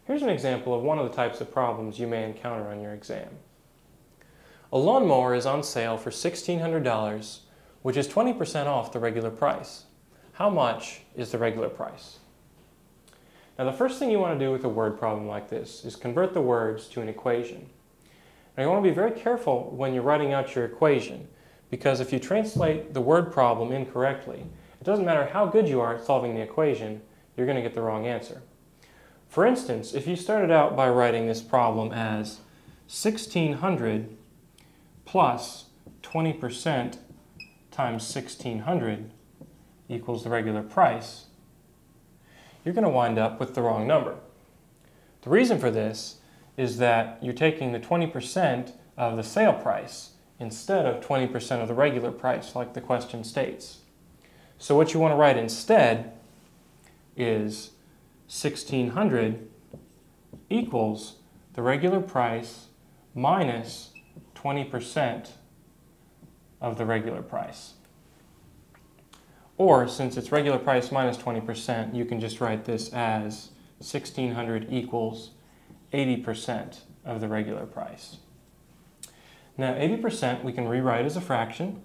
Here's an example of one of the types of problems you may encounter on your exam. A lawnmower is on sale for $1,600, which is 20% off the regular price. How much is the regular price? Now, the first thing you want to do with a word problem like this is convert the words to an equation. Now, you want to be very careful when you're writing out your equation, because if you translate the word problem incorrectly, it doesn't matter how good you are at solving the equation, you're going to get the wrong answer. For instance, if you started out by writing this problem as 1,600 plus 20% times 1,600 equals the regular price, you're going to wind up with the wrong number. The reason for this is that you're taking the 20% of the sale price instead of 20% of the regular price, like the question states. So what you want to write instead is 1,600 equals the regular price minus 20% of the regular price. Or, since it's regular price minus 20%, you can just write this as 1,600 equals 80% of the regular price. Now, 80% we can rewrite as a fraction.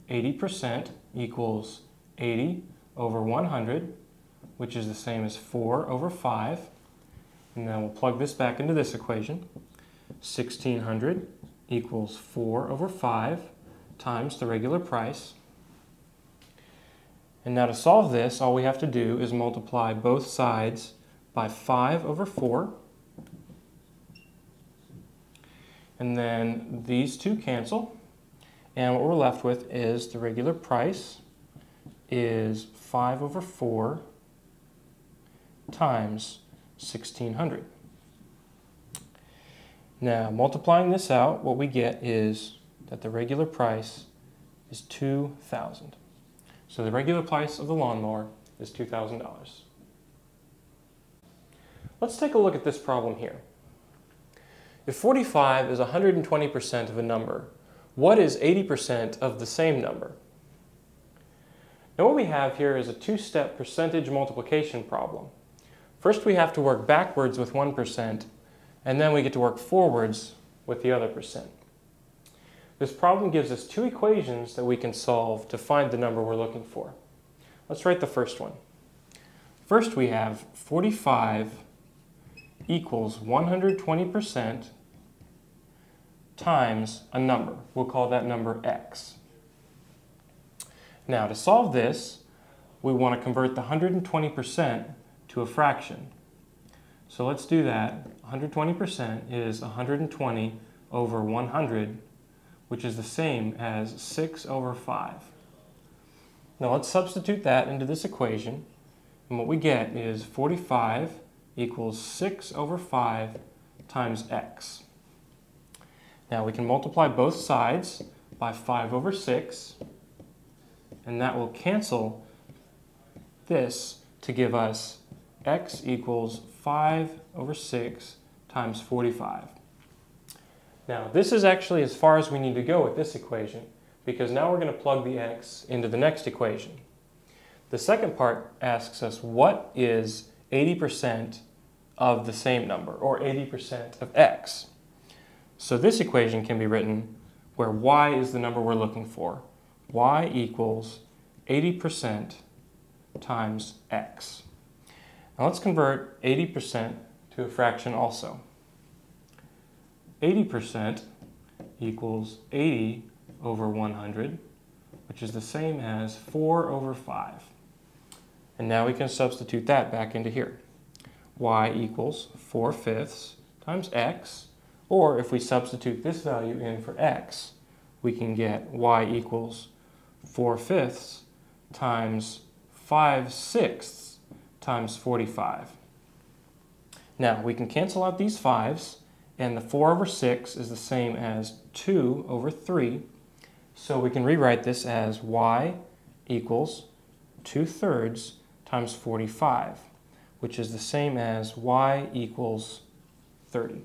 80% equals 80 over 100, which is the same as 4 over 5. And then we'll plug this back into this equation. 1,600 equals 4 over 5 times the regular price. And now to solve this, all we have to do is multiply both sides by 5 over 4. And then these two cancel. And what we're left with is the regular price is 5 over 4 times 1,600. Now, multiplying this out, what we get is that the regular price is $2,000. So the regular price of the lawnmower is $2,000. Let's take a look at this problem here. If 45 is 120% of a number, what is 80% of the same number? Now what we have here is a two-step percentage multiplication problem. First we have to work backwards with 1%, and then we get to work forwards with the other percent. This problem gives us two equations that we can solve to find the number we're looking for. Let's write the first one. First we have 45 equals 120% times a number. We'll call that number x. Now to solve this, we want to convert the 120% to a fraction. So let's do that. 120% is 120 over 100, which is the same as 6 over 5. Now let's substitute that into this equation, and what we get is 45 equals 6 over 5 times x. Now we can multiply both sides by 5 over 6, and that will cancel this to give us x equals 5 over 6 times 45. Now this is actually as far as we need to go with this equation, because now we're going to plug the x into the next equation. The second part asks us what is 80% of the same number, or 80% of x. So this equation can be written where y is the number we're looking for. Y equals 80% times x. Now let's convert 80% to a fraction also. 80% equals 80 over 100, which is the same as 4 over 5. And now we can substitute that back into here. Y equals 4/5 times x, or if we substitute this value in for x, we can get y equals 4/5 times 5/6 times 45. Now we can cancel out these 5's, and the 4 over 6 is the same as 2 over 3, so we can rewrite this as y equals 2/3 times 45, which is the same as y equals 30.